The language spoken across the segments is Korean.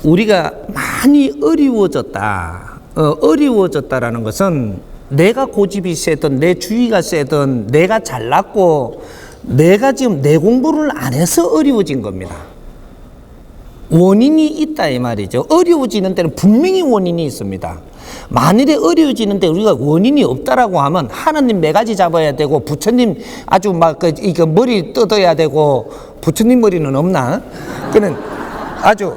우리가 많이 어려워졌다라는 것은 내가 고집이 세든 내 주의가 세든 내가 잘났고 내가 지금 내 공부를 안 해서 어려워진 겁니다. 원인이 있다 이 말이죠. 어려워지는 데는 분명히 원인이 있습니다. 만일에 어려워지는데 우리가 원인이 없다라고 하면 하나님 매가지 잡아야 되고 부처님 아주 막 이거 머리 뜯어야 되고 부처님 머리는 없나? 그는 아주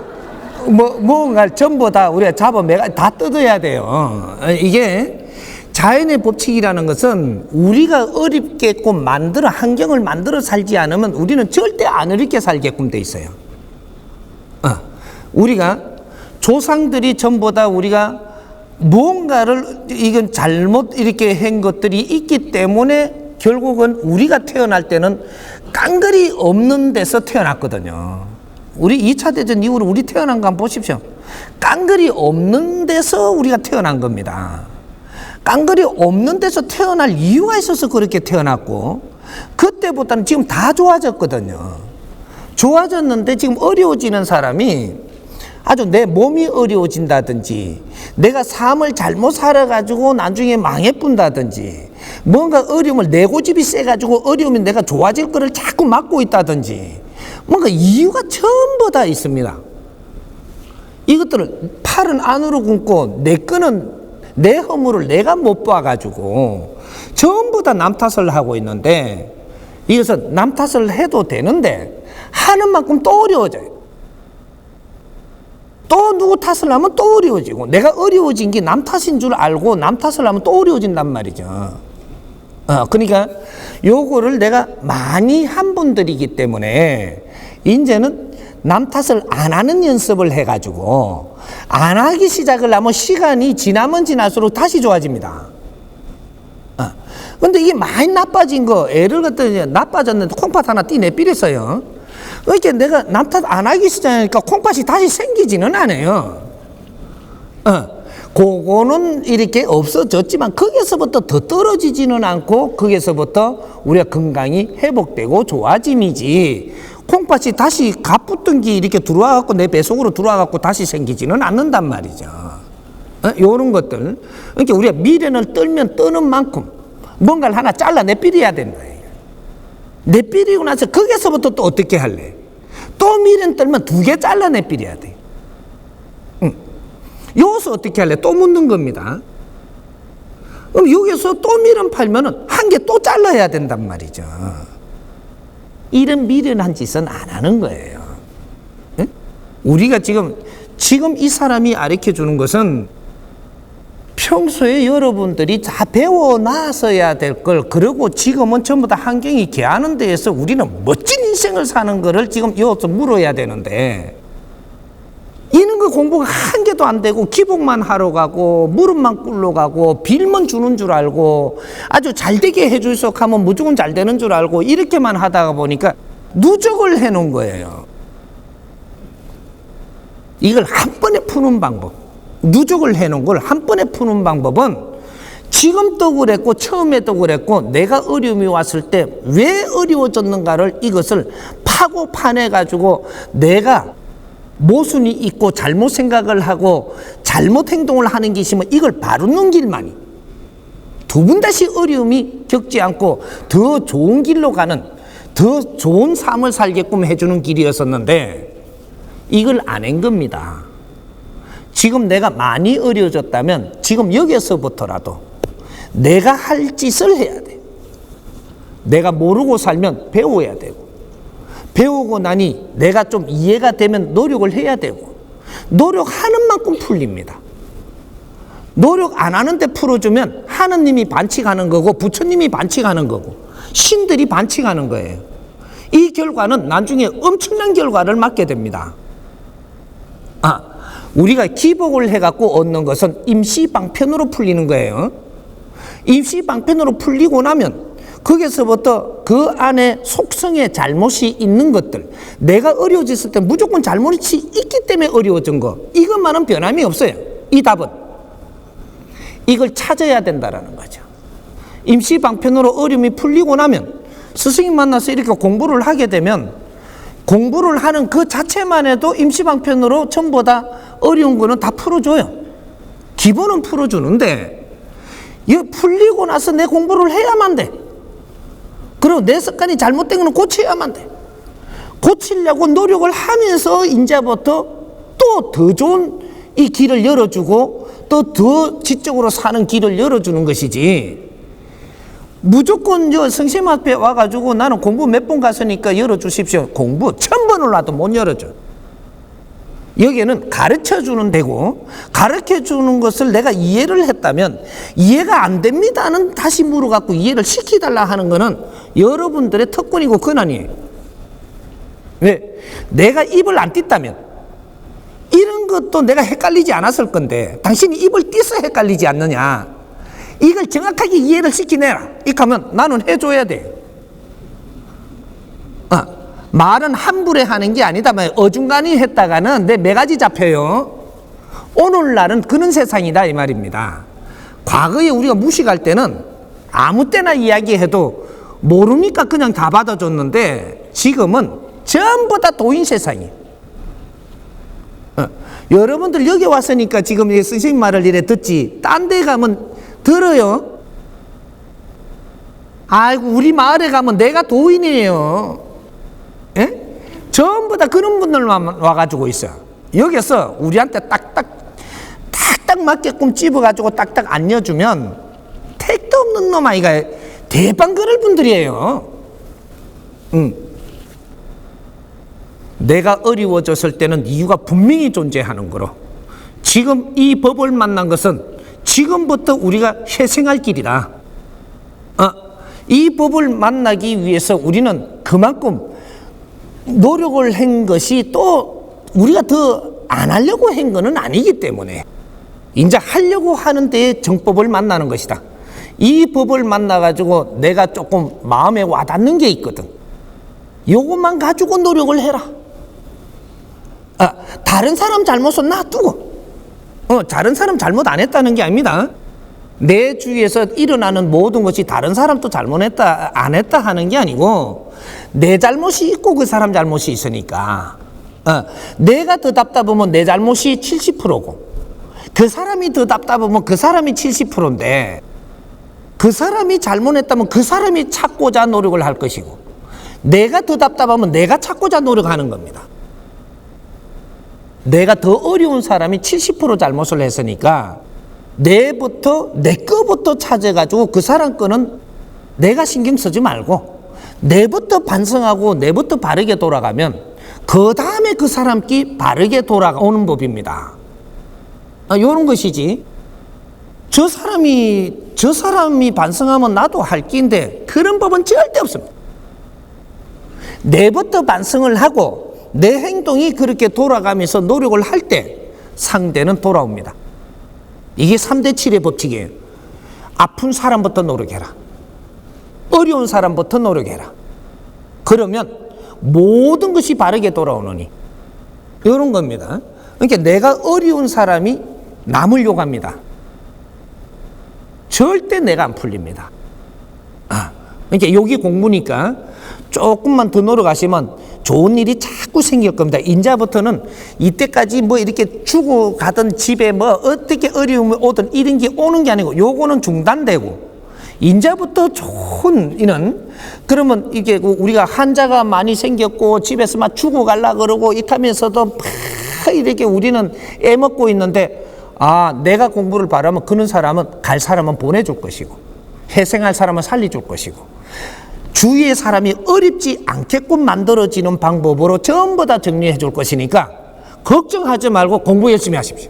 뭔가 전부 다 우리가 잡아 매가지 다 뜯어야 돼요. 이게 자연의 법칙이라는 것은 우리가 어렵게끔 환경을 만들어 살지 않으면 우리는 절대 안 어렵게 살게끔 돼 있어요. 우리가 조상들이 전부 다 우리가 뭔가를 이건 잘못 이렇게 한 것들이 있기 때문에 결국은 우리가 태어날 때는 깡그리 없는 데서 태어났거든요. 우리 2차 대전 이후로 우리 태어난 거 한번 보십시오. 깡그리 없는 데서 우리가 태어난 겁니다. 깡그리 없는 데서 태어날 이유가 있어서 그렇게 태어났고 그때보다는 지금 다 좋아졌거든요. 좋아졌는데 지금 어려워지는 사람이 아주 내 몸이 어려워진다든지 내가 삶을 잘못 살아가지고 나중에 망해뿐다든지 뭔가 어려움을 내 고집이 세가지고 어려우면 내가 좋아질 거를 자꾸 막고 있다든지 뭔가 이유가 전부 다 있습니다. 이것들을 팔은 안으로 굽고 내 거는 내 허물을 내가 못 봐가지고 전부 다 남 탓을 하고 있는데 이것은 남 탓을 해도 되는데 하는 만큼 또 어려워져요. 또 누구 탓을 하면 또 어려워지고 내가 어려워진 게 남 탓인 줄 알고 남 탓을 하면 또 어려워진단 말이죠. 그러니까 요거를 내가 많이 한 분들이기 때문에 이제는 남 탓을 안 하는 연습을 해가지고 안 하기 시작을 하면 시간이 지나면 지날수록 다시 좋아집니다. 근데 이게 많이 나빠진 거 애를 갖다 나빠졌는데 콩팥 하나 띠내삐렸어요. 이렇게 내가 남 탓 안 하기 시작하니까 콩팥이 다시 생기지는 않아요. 그거는 이렇게 없어졌지만 거기서부터 더 떨어지지는 않고 거기서부터 우리가 건강이 회복되고 좋아짐이지 콩팥이 다시 가붙은 게 이렇게 들어와갖고 내 뱃속으로 들어와갖고 다시 생기지는 않는단 말이죠. 요런 것들. 그러니까 우리가 미련을 떨면 떠는 만큼 뭔가를 하나 잘라 내삐려야 된다. 내삐리고 나서 거기서부터 또 어떻게 할래? 또 미련 떨면 2개 잘라 내삐려야 돼. 여기서 어떻게 할래? 또 묻는 겁니다. 그럼 여기서 또 미련 팔면은 1개 또 잘라야 된단 말이죠. 이런 미련한 짓은 안 하는 거예요. 우리가 지금 이 사람이 가르쳐 주는 것은 평소에 여러분들이 다 배워놨어야 될 걸, 그리고 지금은 전부 다 환경이 개하는 데에서 우리는 멋진 인생을 사는 거를 지금 여기서 물어야 되는데, 이런 거 공부가 1개도 안 되고 기복만 하러 가고 무릎만 꿇러 가고 빌면 주는 줄 알고 아주 잘 되게 해줄 수 하면 무조건 잘 되는 줄 알고 이렇게만 하다가 보니까 누적을 해놓은 거예요. 이걸 한 번에 푸는 방법, 누적을 해놓은 걸 한 번에 푸는 방법은 지금도 그랬고 처음에도 그랬고 내가 어려움이 왔을 때 왜 어려워졌는가를 이것을 파고 파내가지고 내가 모순이 있고 잘못 생각을 하고 잘못 행동을 하는 게 있으면 이걸 바르는 길만이 2번 다시 어려움이 겪지 않고 더 좋은 길로 가는 더 좋은 삶을 살게끔 해주는 길이었었는데 이걸 안 한 겁니다. 지금 내가 많이 어려워졌다면 지금 여기서부터라도 내가 할 짓을 해야 돼. 내가 모르고 살면 배워야 되고 배우고 나니 내가 좀 이해가 되면 노력을 해야 되고 노력하는 만큼 풀립니다. 노력 안 하는데 풀어주면 하느님이 반칙하는 거고 부처님이 반칙하는 거고 신들이 반칙하는 거예요. 이 결과는 나중에 엄청난 결과를 맞게 됩니다. 우리가 기복을 해갖고 얻는 것은 임시방편으로 풀리는 거예요. 임시방편으로 풀리고 나면 거기서부터 그 안에 속성에 잘못이 있는 것들, 내가 어려워졌을 때 무조건 잘못이 있기 때문에 어려워진 거, 이것만은 변함이 없어요. 이 답은 이걸 찾아야 된다라는 거죠. 임시방편으로 어려움이 풀리고 나면 스승님 만나서 이렇게 공부를 하게 되면 공부를 하는 그 자체만 해도 임시방편으로 전부 다 어려운 거는 다 풀어줘요. 기본은 풀어주는데 이거 풀리고 나서 내 공부를 해야만 돼. 그리고 내 습관이 잘못된 거는 고쳐야만 돼. 고치려고 노력을 하면서 이제부터 또 더 좋은 이 길을 열어주고 또 더 지적으로 사는 길을 열어주는 것이지, 무조건 선생님 앞에 와가지고 나는 공부 몇 번 갔으니까 열어주십시오. 공부 1000번을 놔도 못 열어줘. 여기에는 가르쳐주는 데고, 가르쳐주는 것을 내가 이해를 했다면 이해가 안 됩니다는 다시 물어갖고 이해를 시켜달라 하는 거는 여러분들의 특권이고 권한이에요. 왜? 내가 입을 안 띄다면 이런 것도 내가 헷갈리지 않았을 건데 당신이 입을 띄서 헷갈리지 않느냐, 이걸 정확하게 이해를 시키내라 이렇게 하면 나는 해줘야 돼. 말은 함부로 하는 게 아니다. 어중간히 했다가는 내 매가지 잡혀요. 오늘날은 그런 세상이다 이 말입니다. 과거에 우리가 무식할 때는 아무 때나 이야기해도 모르니까 그냥 다 받아줬는데 지금은 전부 다 도인 세상이에요. 여러분들 여기 왔으니까 지금 선생님 말을 이래 듣지, 딴 데 가면 들어요? 아이고 우리 마을에 가면 내가 도인이에요. 예? 전부 다 그런 분들만 와가지고 있어. 여기서 우리한테 딱딱 맞게끔 찝어가지고 딱딱 안려주면 택도 없는 놈 아이가 대빵 그럴 분들이에요. 내가 어려워졌을 때는 이유가 분명히 존재하는 거로, 지금 이 법을 만난 것은 지금부터 우리가 회생할 길이다. 이 법을 만나기 위해서 우리는 그만큼 노력을 한 것이 또 우리가 더 안 하려고 한 거는 아니기 때문에 이제 하려고 하는 데에 정법을 만나는 것이다. 이 법을 만나가지고 내가 조금 마음에 와닿는 게 있거든. 요것만 가지고 노력을 해라. 다른 사람 잘못은 놔두고, 다른 사람 잘못 안 했다는 게 아닙니다. 내 주위에서 일어나는 모든 것이 다른 사람도 잘못했다 안 했다 하는 게 아니고 내 잘못이 있고 그 사람 잘못이 있으니까, 내가 더 답답하면 내 잘못이 70%고 그 사람이 더 답답하면 그 사람이 70%인데 그 사람이 잘못했다면 그 사람이 찾고자 노력을 할 것이고, 내가 더 답답하면 내가 찾고자 노력하는 겁니다. 내가 더 어려운 사람이 70% 잘못을 했으니까 내 거부터 찾아가지고 그 사람 거는 내가 신경 쓰지 말고 내부터 반성하고 내부터 바르게 돌아가면 그 다음에 그 사람끼 바르게 돌아오는 법입니다. 이런 것이지, 저 사람이 반성하면 나도 할 끼인데 그런 법은 절대 없습니다. 내부터 반성을 하고 내 행동이 그렇게 돌아가면서 노력을 할 때 상대는 돌아옵니다. 이게 3대 7의 법칙이에요. 아픈 사람부터 노력해라. 어려운 사람부터 노력해라. 그러면 모든 것이 바르게 돌아오느니, 이런 겁니다. 그러니까 내가 어려운 사람이 남을 욕합니다. 절대 내가 안 풀립니다. 그러니까 여기 공부니까 조금만 더 노력하시면 좋은 일이 자꾸 생길 겁니다. 이제부터는 이때까지 뭐 이렇게 주고 가던 집에 뭐 어떻게 어려움이 오든 이런 게 오는 게 아니고 요거는 중단되고, 이제부터 좋은 이는, 그러면 이게 우리가 환자가 많이 생겼고 집에서 막 주고 갈라 그러고 이렇게 하면서도 막 이렇게 우리는 애먹고 있는데, 내가 공부를 바라면 그런 사람은 갈 사람은 보내줄 것이고 회생할 사람은 살려줄 것이고 주위의 사람이 어렵지 않게끔 만들어지는 방법으로 전부 다 정리해 줄 것이니까 걱정하지 말고 공부 열심히 하십시오.